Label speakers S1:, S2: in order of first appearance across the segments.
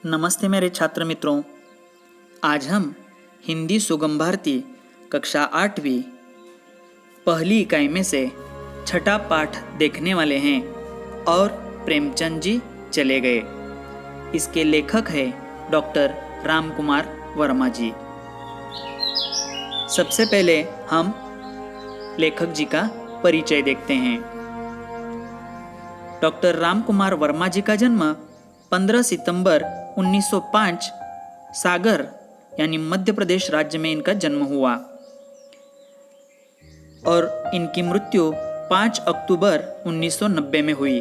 S1: नमस्ते मेरे छात्र मित्रों। आज हम हिंदी सुगम भारती कक्षा 8वीं पहली इकाई में से छठा पाठ देखने वाले हैं और प्रेमचंद जी चले गए। इसके लेखक हैं डॉक्टर रामकुमार वर्मा जी। सबसे पहले हम लेखक जी का परिचय देखते हैं। डॉक्टर रामकुमार वर्मा जी का जन्म 15 सितंबर 1905 सागर यानी मध्य प्रदेश राज्य में इनका जन्म हुआ और इनकी मृत्यु 5 अक्टूबर 1990 में हुई।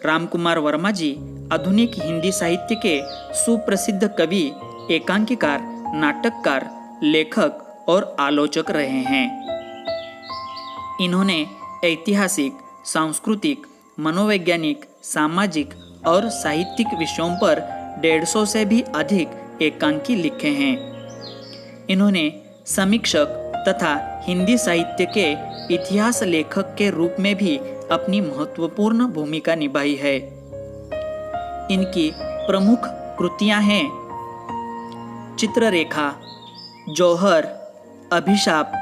S1: रामकुमार वर्मा जी आधुनिक हिंदी साहित्य के सुप्रसिद्ध कवि, एकांकीकार, नाटककार, लेखक और आलोचक रहे हैं। इन्होंने ऐतिहासिक, सांस्कृतिक, मनोवैज्ञानिक, सामाजिक और साहित्यिक विषयों पर 150 से भी अधिक एकांकी लिखे हैं। इन्होंने समीक्षक तथा हिंदी साहित्य के इतिहास लेखक के रूप में भी अपनी महत्वपूर्ण भूमिका निभाई है। इनकी प्रमुख कृतियां हैं चित्ररेखा, जौहर, अभिशाप,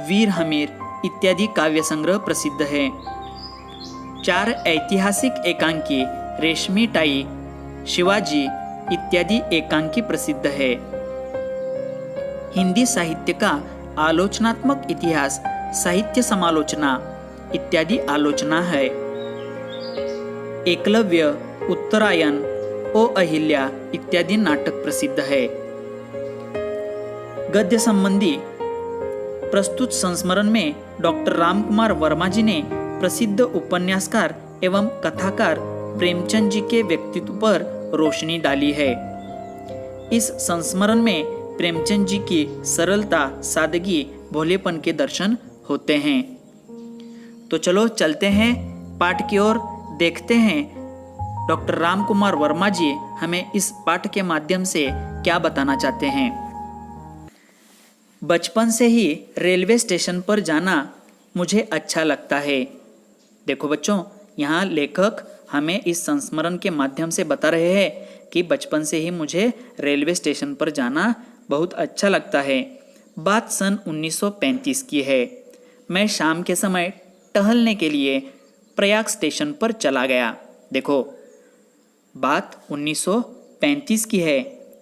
S1: वीर हमीर इत्यादि काव्य संग्रह प्रसिद्ध है। 4 ऐतिहासिक एकांकी रेशमी टाई, शिवाजी इत्यादि एकांकी प्रसिद्ध है। हिंदी साहित्य का आलोचनात्मक इतिहास, साहित्य समालोचना इत्यादि आलोचना है। एकलव्य, उत्तरायण, ओ अहिल्या इत्यादि नाटक प्रसिद्ध है। गद्य संबंधी प्रस्तुत संस्मरण में डॉक्टर रामकुमार वर्मा जी ने प्रसिद्ध उपन्यासकार एवं कथाकार प्रेमचंद जी के व्यक्तित्व पर रोशनी डाली है। इस संस्मरण में प्रेमचंद जी की सरलता, सादगी, भोलेपन के दर्शन होते हैं। तो चलो चलते हैं पाठ की ओर, देखते हैं डॉक्टर रामकुमार वर्मा जी हमें इस पाठ के माध्यम से क्या बताना चाहते हैं। बचपन से ही रेलवे स्टेशन पर जाना मुझे अच्छा लगता है। देखो बच्चों, यहाँ लेखक हमें इस संस्मरण के माध्यम से बता रहे हैं कि बचपन से ही मुझे रेलवे स्टेशन पर जाना बहुत अच्छा लगता है। बात सन 1935 की है। मैं शाम के समय टहलने के लिए प्रयाग स्टेशन पर चला गया। देखो, बात 1935 की है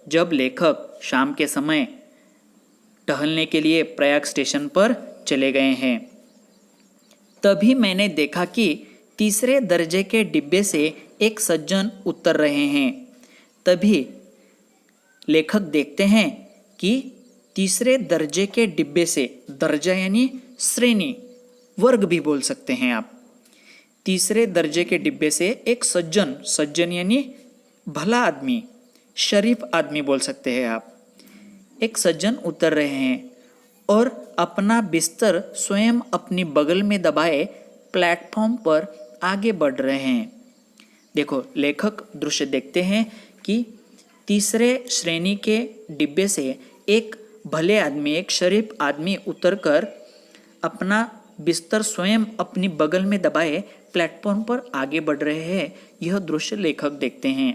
S1: जब लेखक शाम के समय टहलने के लिए प्रयाग स्टेशन पर चले गए हैं। तभी मैंने देखा कि तीसरे दर्जे के डिब्बे से एक सज्जन उतर रहे हैं। तभी लेखक देखते हैं कि तीसरे दर्जे के डिब्बे से, दर्जा यानी श्रेणी, वर्ग भी बोल सकते हैं आप, तीसरे दर्जे के डिब्बे से एक सज्जन, सज्जन यानी भला आदमी, शरीफ आदमी बोल सकते हैं आप, एक सज्जन उतर रहे हैं और अपना बिस्तर स्वयं अपनी बगल में दबाए प्लेटफॉर्म पर आगे बढ़ रहे हैं। देखो, लेखक दृश्य देखते हैं कि तीसरे श्रेणी के डिब्बे से एक भले आदमी, एक शरीफ आदमी उतरकर अपना बिस्तर स्वयं अपनी बगल में दबाए प्लेटफॉर्म पर आगे बढ़ रहे हैं। यह दृश्य लेखक देखते हैं।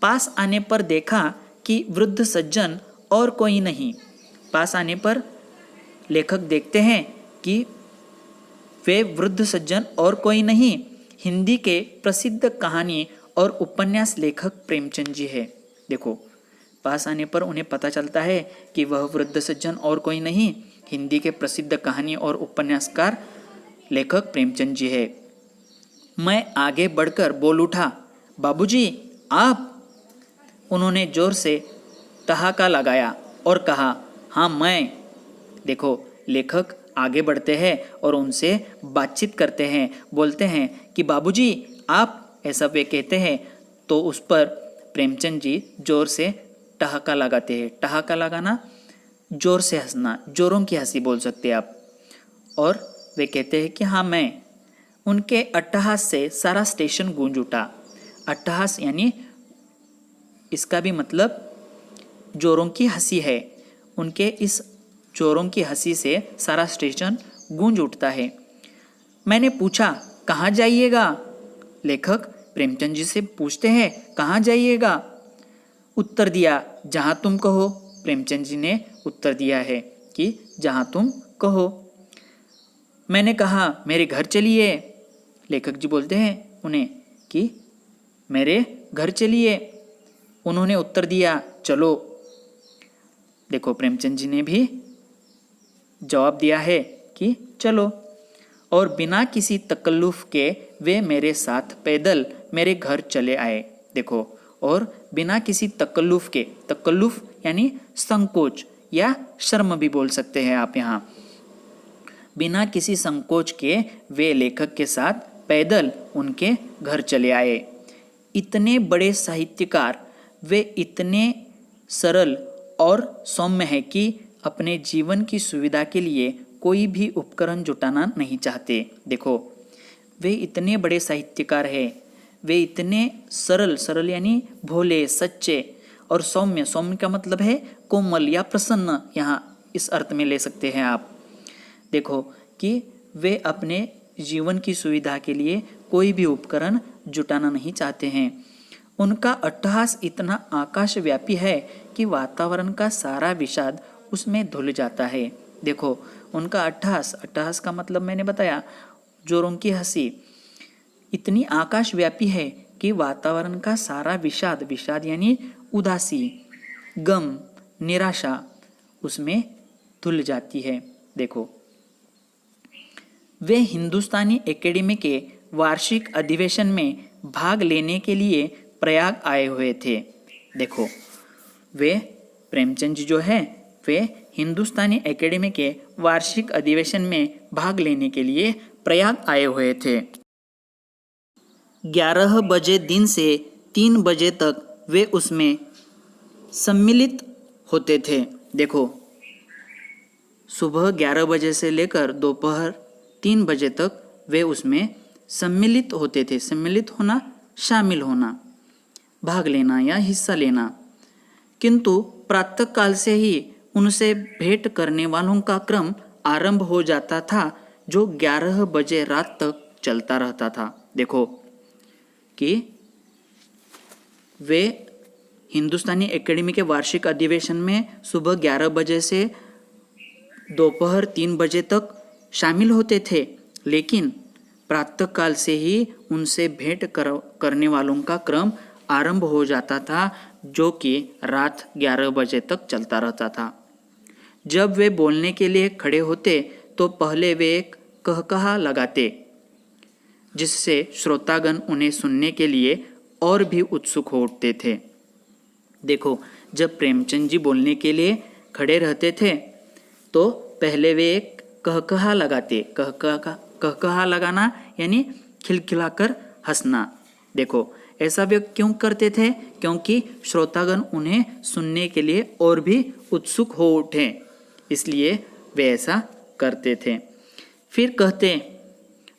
S1: पास आने पर देखा कि वृद्ध सज्जन और कोई नहीं। पास आने पर लेखक देखते हैं कि वे वृद्ध सज्जन और कोई नहीं, हिंदी के प्रसिद्ध कहानी और उपन्यास लेखक प्रेमचंद जी है। देखो, पास आने पर उन्हें पता चलता है कि वह वृद्ध सज्जन और कोई नहीं, हिंदी के प्रसिद्ध कहानी और उपन्यासकार लेखक प्रेमचंद जी है। मैं आगे बढ़कर बोल उठा, बाबूजी आप? उन्होंने जोर से ठहाका लगाया और कहा, हाँ मैं। देखो, लेखक आगे बढ़ते हैं और उनसे बातचीत करते हैं, बोलते हैं कि बाबूजी आप, ऐसा वे कहते हैं। तो उस पर प्रेमचंद जी जोर से ठहाका लगाते हैं। ठहाका लगाना, जोर से हंसना, जोरों की हंसी बोल सकते हैं आप। और वे कहते हैं कि हाँ मैं। उनके अट्टहास से सारा स्टेशन गूंज उठा। अट्टहास यानी इसका भी मतलब जोरों की हंसी है। उनके इस जोरों की हंसी से सारा स्टेशन गूंज उठता है। मैंने पूछा, कहाँ जाइएगा? लेखक प्रेमचंद जी से पूछते हैं, कहाँ जाइएगा? उत्तर दिया, जहाँ तुम कहो। प्रेमचंद जी ने उत्तर दिया है कि जहाँ तुम कहो। मैंने कहा, मेरे घर चलिए। लेखक जी बोलते हैं उन्हें कि मेरे घर चलिए। उन्होंने उत्तर दिया, चलो। देखो, प्रेमचंद जी ने भी जवाब दिया है कि चलो। और बिना किसी तकल्लुफ़ के वे मेरे साथ पैदल मेरे घर चले आए। देखो, और बिना किसी तकल्लुफ़ के, तकल्लुफ़ यानी संकोच या शर्म भी बोल सकते हैं आप यहाँ। बिना किसी संकोच के वे लेखक के साथ पैदल उनके घर चले आए। इतने बड़े साहित्यकार, वे इतने सरल और सौम्य हैं कि अपने जीवन की सुविधा के लिए कोई भी उपकरण जुटाना नहीं चाहते। देखो, वे इतने बड़े साहित्यकार हैं, वे इतने सरल, सरल यानी भोले, सच्चे, और सौम्य, सौम्य का मतलब है कोमल या प्रसन्न, यहाँ इस अर्थ में ले सकते हैं आप। देखो कि वे अपने जीवन की सुविधा के लिए कोई भी उपकरण जुटाना नहीं चाहते हैं। उनका अट्टहास इतना आकाशव्यापी है कि वातावरण का सारा विषाद उसमें धुल जाता है। देखो, उनका अट्टहास, अट्टहास का मतलब मैंने बताया, जोरों की हंसी इतनी आकाशव्यापी है कि वातावरण का सारा विषाद, विषाद यानी उदासी, गम, निराशा उसमें धुल जाती है। देखो, वे हिंदुस्तानी एकेडमी के वार्षिक अधिवेशन में भाग लेने के लिए प्रयाग आए हुए थे। देखो, वे प्रेमचंद जी जो है, वे हिंदुस्तानी एकेडमी के वार्षिक अधिवेशन में भाग लेने के लिए प्रयाग आए हुए थे। 11 बजे दिन से 3 बजे तक वे उसमें सम्मिलित होते थे। देखो, सुबह 11 बजे से लेकर दोपहर 3 बजे तक वे उसमें सम्मिलित होते थे। सम्मिलित होना, शामिल होना, भाग लेना या हिस्सा लेना। किंतु प्रातःकाल से ही उनसे भेंट करने वालों का क्रम आरंभ हो जाता था, जो 11 बजे रात तक चलता रहता था। देखो कि वे हिंदुस्तानी एकेडमी के वार्षिक अधिवेशन में सुबह 11 बजे से दोपहर 3 बजे तक शामिल होते थे, लेकिन प्रातःकाल से ही उनसे भेंट करने वालों का क्रम आरंभ हो जाता था, जो कि रात 11 बजे तक चलता रहता था। जब वे बोलने के लिए खड़े होते तो पहले वे एक कहकहा लगाते, जिससे श्रोतागण उन्हें सुनने के लिए और भी उत्सुक हो उठते थे। देखो, जब प्रेमचंद जी बोलने के लिए खड़े रहते थे तो पहले वे एक कहकहा लगाते। कहकहा लगाना यानी खिलखिलाकर हंसना। देखो, ऐसा वे क्यों करते थे? क्योंकि श्रोतागण उन्हें सुनने के लिए और भी उत्सुक हो उठे, इसलिए वे ऐसा करते थे। फिर कहते,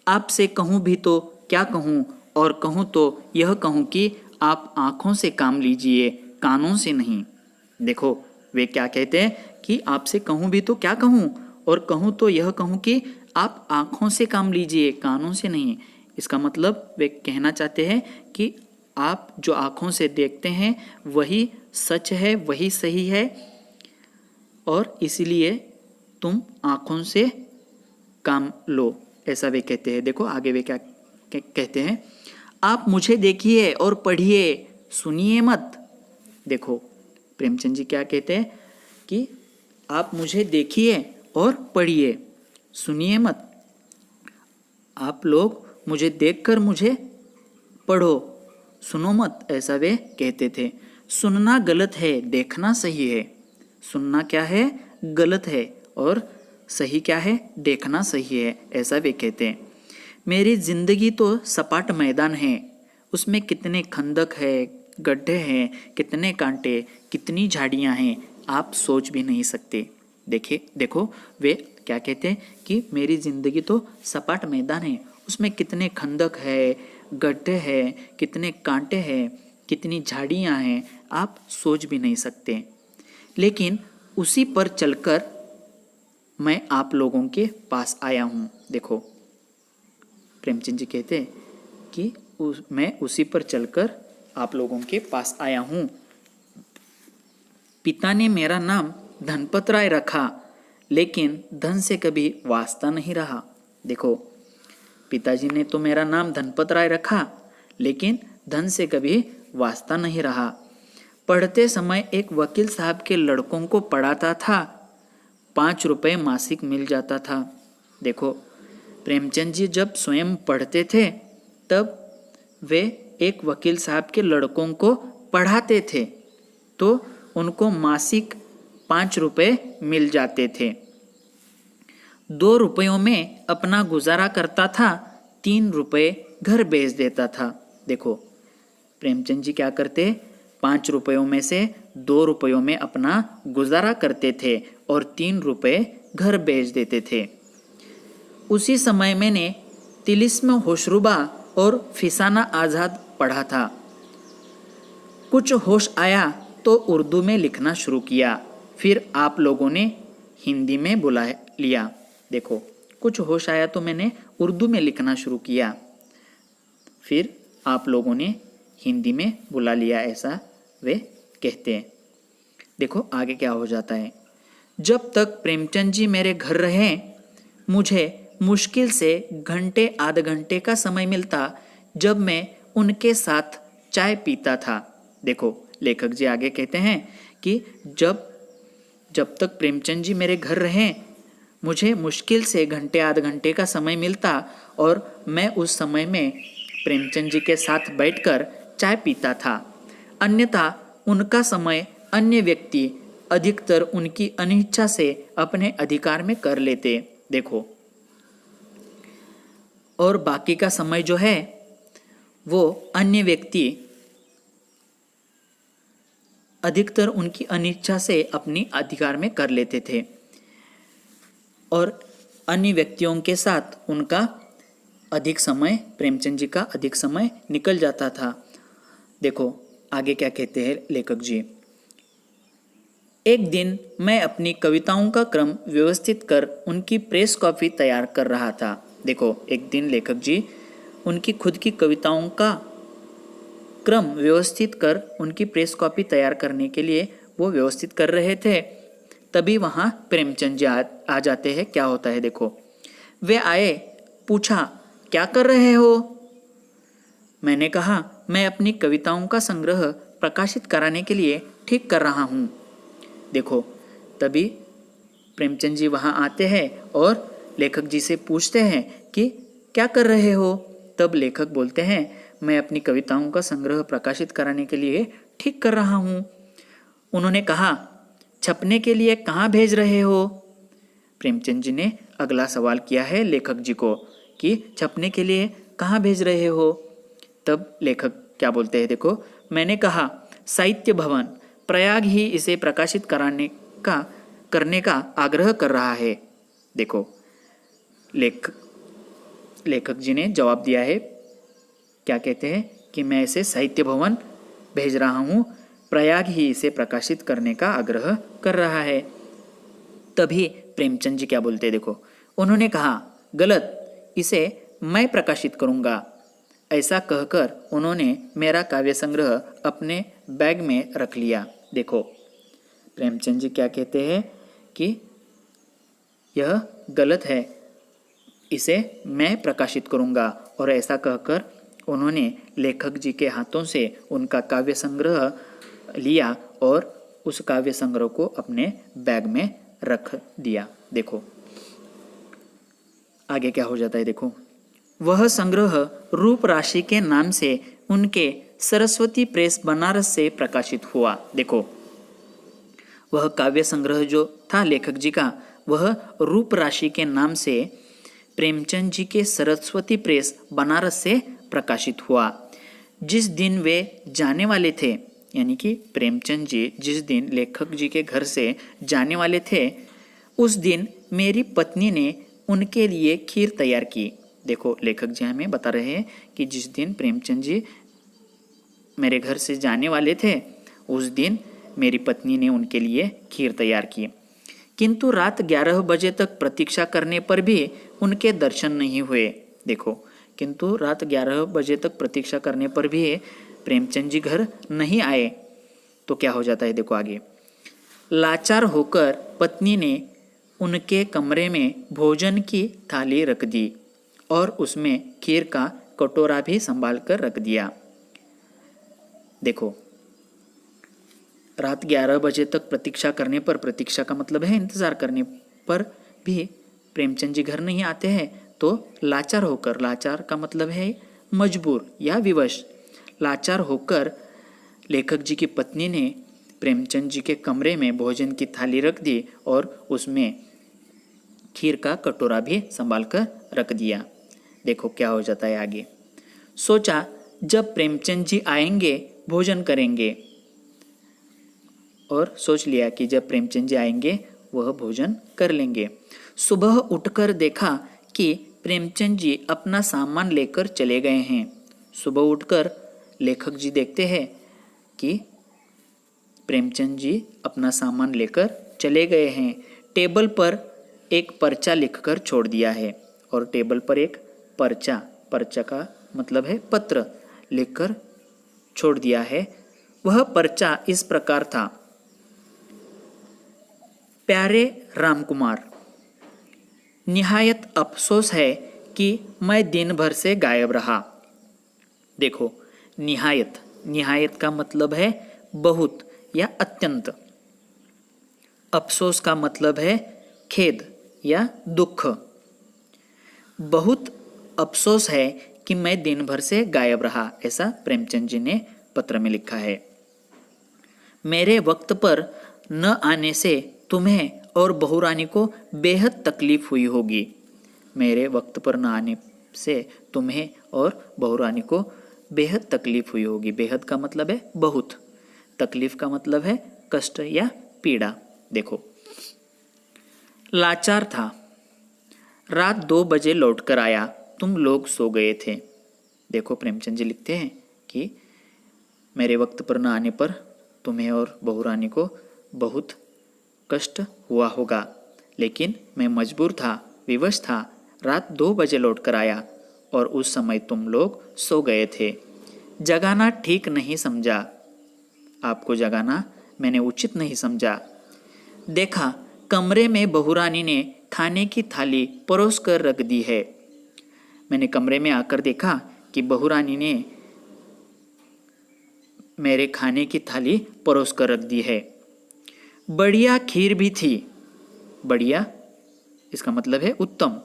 S1: आपसे कहूँ भी तो क्या कहूँ, और कहूँ तो यह कहूँ कि आप आँखों से काम लीजिए, कानों से नहीं। देखो, वे क्या कहते हैं कि आपसे कहूँ भी तो क्या कहूँ, और कहूँ तो यह कहूँ कि आप आँखों से काम लीजिए, कानों से नहीं। इसका मतलब वे कहना चाहते हैं कि आप जो आँखों से देखते हैं वही सच है, वही सही है, और इसीलिए तुम आँखों से काम लो, ऐसा वे कहते हैं। देखो आगे वे क्या कहते हैं, आप मुझे देखिए और पढ़िए, सुनिए मत। देखो, प्रेमचंद जी क्या कहते हैं कि आप मुझे देखिए और पढ़िए, सुनिए मत। आप लोग मुझे देखकर मुझे पढ़ो, सुनो मत, ऐसा वे कहते थे। सुनना गलत है, देखना सही है। सुनना क्या है? गलत है, और सही क्या है? देखना सही है, ऐसा वे कहते हैं। मेरी जिंदगी तो सपाट मैदान है, उसमें कितने खंदक है, गड्ढे हैं, कितने कांटे, कितनी झाड़ियाँ हैं, आप सोच भी नहीं सकते। देखो वे क्या कहते हैं कि मेरी ज़िंदगी तो सपाट मैदान है, उसमें कितने खंदक है, गड्ढे हैं, कितने कांटे हैं, कितनी झाड़ियाँ हैं, आप सोच भी नहीं सकते। लेकिन उसी पर चलकर मैं आप लोगों के पास आया हूँ। देखो, प्रेमचंद जी कहते हैं कि मैं उसी पर चलकर आप लोगों के पास आया हूँ। पिता ने मेरा नाम धनपत राय रखा, लेकिन धन से कभी वास्ता नहीं रहा। देखो, पिताजी ने तो मेरा नाम धनपत राय रखा, लेकिन धन से कभी वास्ता नहीं रहा। पढ़ते समय एक वकील साहब के लड़कों को पढ़ाता था, 5 रुपये मासिक मिल जाता था। देखो, प्रेमचंद जी जब स्वयं पढ़ते थे तब वे एक वकील साहब के लड़कों को पढ़ाते थे, तो उनको मासिक 5 रुपये मिल जाते थे। 2 रुपयों में अपना गुजारा करता था, 3 रुपये घर भेज देता था। देखो, प्रेमचंद जी क्या करते, 5 रुपयों में से 2 रुपयों में अपना गुजारा करते थे और 3 रुपये घर भेज देते थे। उसी समय मैंने तिलिस्म होशरुबा और फिसाना आज़ाद पढ़ा था। कुछ होश आया तो उर्दू में लिखना शुरू किया, फिर आप लोगों ने हिंदी में बुला लिया। देखो, कुछ होश आया तो मैंने उर्दू में लिखना शुरू किया, फिर आप लोगों ने हिंदी में बुला लिया, ऐसा वे कहते हैं। देखो आगे क्या हो जाता है। जब तक प्रेमचंद जी मेरे घर रहे, मुझे मुश्किल से घंटे आधे घंटे का समय मिलता जब मैं उनके साथ चाय पीता था। देखो, लेखक जी आगे कहते हैं कि जब तक प्रेमचंद जी मेरे घर रहे, मुझे मुश्किल से घंटे आधे घंटे का समय मिलता और मैं उस समय में प्रेमचंद जी के साथ बैठकर चाय पीता था। अन्यथा उनका समय अन्य व्यक्ति अधिकतर उनकी अनिच्छा से अपने अधिकार में कर लेते। देखो, और बाकी का समय जो है वो अन्य व्यक्ति अधिकतर उनकी अनिच्छा से अपनी अधिकार में कर लेते थे और अन्य व्यक्तियों के साथ उनका अधिक समय, प्रेमचंद जी का अधिक समय निकल जाता था। देखो आगे क्या कहते हैं लेखक जी। एक दिन मैं अपनी कविताओं का क्रम व्यवस्थित कर उनकी प्रेस कॉपी तैयार कर रहा था। देखो, एक दिन लेखक जी उनकी खुद की कविताओं का क्रम व्यवस्थित कर उनकी प्रेस कॉपी तैयार करने के लिए वो व्यवस्थित कर रहे थे, तभी वहाँ प्रेमचंद जी आ जाते हैं। क्या होता है देखो, वे आए, पूछा क्या कर रहे हो? मैंने कहा मैं अपनी कविताओं का संग्रह प्रकाशित कराने के लिए ठीक कर रहा हूँ। देखो, तभी प्रेमचंद जी वहाँ आते हैं और लेखक जी से पूछते हैं कि क्या कर रहे हो? तब लेखक बोलते हैं मैं अपनी कविताओं का संग्रह प्रकाशित कराने के लिए ठीक कर रहा हूँ। उन्होंने कहा छपने के लिए कहाँ भेज रहे हो? प्रेमचंद जी ने अगला सवाल किया है लेखक जी को कि छपने के लिए कहाँ भेज रहे हो? तब लेखक क्या बोलते हैं देखो, मैंने कहा साहित्य भवन प्रयाग ही इसे प्रकाशित करने का आग्रह कर रहा है। देखो, लेखक जी ने जवाब दिया है, क्या कहते हैं कि मैं इसे साहित्य भवन भेज रहा हूँ, प्रयाग ही इसे प्रकाशित करने का आग्रह कर रहा है। तभी प्रेमचंद जी क्या बोलते हैं देखो, उन्होंने कहा गलत, इसे मैं प्रकाशित करूँगा। ऐसा कहकर उन्होंने मेरा काव्य संग्रह अपने बैग में रख लिया। देखो, प्रेमचंद जी क्या कहते हैं कि यह गलत है, इसे मैं प्रकाशित करूँगा, और ऐसा कहकर उन्होंने लेखक जी के हाथों से उनका काव्य संग्रह लिया और उस काव्य संग्रह को अपने बैग में रख दिया। देखो आगे क्या हो जाता है देखो, वह संग्रह रूप राशि के नाम से उनके सरस्वती प्रेस बनारस से प्रकाशित हुआ। देखो, वह काव्य संग्रह जो था लेखक जी का, वह रूप राशि के नाम से प्रेमचंद जी के सरस्वती प्रेस बनारस से प्रकाशित हुआ। जिस दिन वे जाने वाले थे, यानी कि प्रेमचंद जी जिस दिन लेखक जी के घर से जाने वाले थे, उस दिन मेरी पत्नी ने उनके लिए खीर तैयार की। देखो, लेखक जी हमें बता रहे हैं कि जिस दिन प्रेमचंद जी मेरे घर से जाने वाले थे, उस दिन मेरी पत्नी ने उनके लिए खीर तैयार की। किंतु रात 11 बजे तक प्रतीक्षा करने पर भी उनके दर्शन नहीं हुए। देखो, किंतु रात 11 बजे तक प्रतीक्षा करने पर भी प्रेमचंद जी घर नहीं आए। तो क्या हो जाता है, देखो आगे। लाचार होकर पत्नी ने उनके कमरे में भोजन की थाली रख दी और उसमें खीर का कटोरा भी संभाल कर रख दिया। देखो, रात 11 बजे तक प्रतीक्षा करने पर, प्रतीक्षा का मतलब है इंतज़ार करने पर भी प्रेमचंद जी घर नहीं आते हैं, तो लाचार होकर, लाचार का मतलब है मजबूर या विवश, लाचार होकर लेखक जी की पत्नी ने प्रेमचंद जी के कमरे में भोजन की थाली रख दी और उसमें खीर का कटोरा भी संभाल कर रख दिया। देखो क्या हो जाता है आगे। सोचा जब प्रेमचंद जी आएंगे भोजन करेंगे, और सोच लिया कि जब प्रेमचंद जी आएंगे वह भोजन कर लेंगे। सुबह उठकर देखा कि प्रेमचंद जी अपना सामान लेकर चले गए हैं। सुबह उठकर लेखक जी देखते हैं कि प्रेमचंद जी अपना सामान लेकर चले गए हैं। टेबल पर एक पर्चा लिखकर छोड़ दिया है, और टेबल पर एक पर्चा, पर्चा का मतलब है पत्र, लिखकर छोड़ दिया है। वह पर्चा इस प्रकार था। प्यारे रामकुमार, निहायत अफसोस है कि मैं दिन भर से गायब रहा। देखो, निहायत, निहायत का मतलब है बहुत या अत्यंत। अफसोस का मतलब है खेद या दुख। बहुत अफसोस है कि मैं दिन भर से गायब रहा, ऐसा प्रेमचंद जी ने पत्र में लिखा है। मेरे वक्त पर न आने से तुम्हें और बहुरानी को बेहद तकलीफ हुई होगी। मेरे वक्त पर न आने से तुम्हें और बहुरानी को बेहद तकलीफ हुई होगी। बेहद का मतलब है बहुत, तकलीफ का मतलब है कष्ट या पीड़ा। देखो, लाचार था, रात 2 बजे लौटकर आया, तुम लोग सो गए थे। देखो, प्रेमचंद जी लिखते हैं कि मेरे वक्त पर न आने पर तुम्हें और बहुरानी को बहुत कष्ट हुआ होगा, लेकिन मैं मजबूर था, विवश था। रात 2 बजे लौटकर आया और उस समय तुम लोग सो गए थे। जगाना ठीक नहीं समझा, आपको जगाना मैंने उचित नहीं समझा। देखा कमरे में बहुरानी ने खाने की थाली परोस कर रख दी है। मैंने कमरे में आकर देखा कि बहुरानी ने मेरे खाने की थाली परोस कर रख दी है। बढ़िया खीर भी थी। बढ़िया इसका मतलब है उत्तम।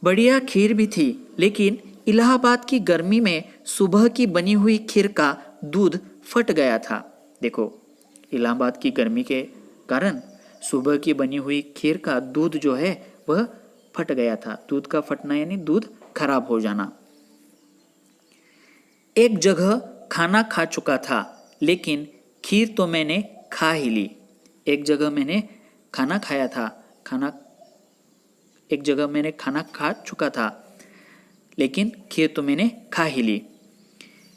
S1: बढ़िया खीर भी थी, लेकिन इलाहाबाद की गर्मी में सुबह की बनी हुई खीर का दूध फट गया था। देखो, इलाहाबाद की गर्मी के कारण सुबह की बनी हुई खीर का दूध जो है वह फट गया था। दूध का फटना यानी दूध खराब हो जाना। एक जगह खाना खा चुका था, लेकिन खीर तो मैंने खा ही ली। एक जगह मैंने खाना खाया था, एक जगह मैंने खाना खा चुका था, लेकिन खीर तो मैंने खा ही ली।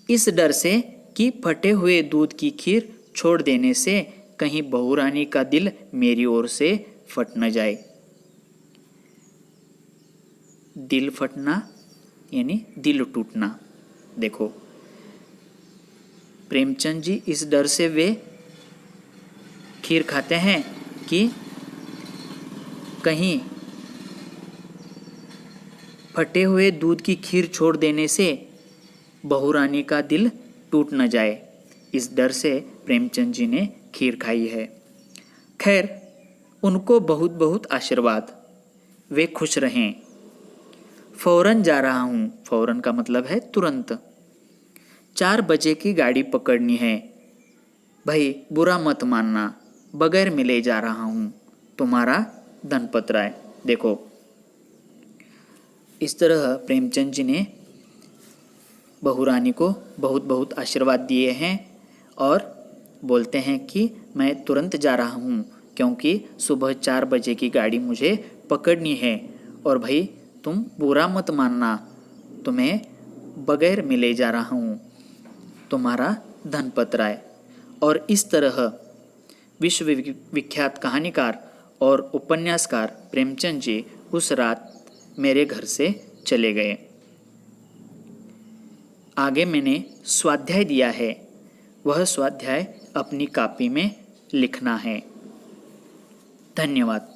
S1: इस डर से कि फटे हुए दूध की खीर छोड़ देने से कहीं बहुरानी का दिल मेरी ओर से फट न जाए। दिल फटना यानी दिल टूटना। देखो, प्रेमचंद जी इस डर से वे खीर खाते हैं कि कहीं फटे हुए दूध की खीर छोड़ देने से बहुरानी का दिल टूट न जाए। इस डर से प्रेमचंद जी ने खीर खाई है। खैर, उनको बहुत बहुत आशीर्वाद, वे खुश रहें। फौरन जा रहा हूँ। फौरन का मतलब है तुरंत। 4 बजे की गाड़ी पकड़नी है। भाई बुरा मत मानना, बगैर मिले जा रहा हूँ। तुम्हारा धनपत राय। देखो, इस तरह प्रेमचंद जी ने बहुरानी को बहुत बहुत आशीर्वाद दिए हैं और बोलते हैं कि मैं तुरंत जा रहा हूँ, क्योंकि सुबह 4 बजे की गाड़ी मुझे पकड़नी है। और भाई तुम बुरा मत मानना, तुम्हें बगैर मिले जा रहा हूँ। तुम्हारा धनपत राय। और इस तरह विश्व विख्यात कहानीकार और उपन्यासकार प्रेमचंद जी उस रात मेरे घर से चले गए। आगे मैंने स्वाध्याय दिया है, वह स्वाध्याय अपनी कॉपी में लिखना है। धन्यवाद।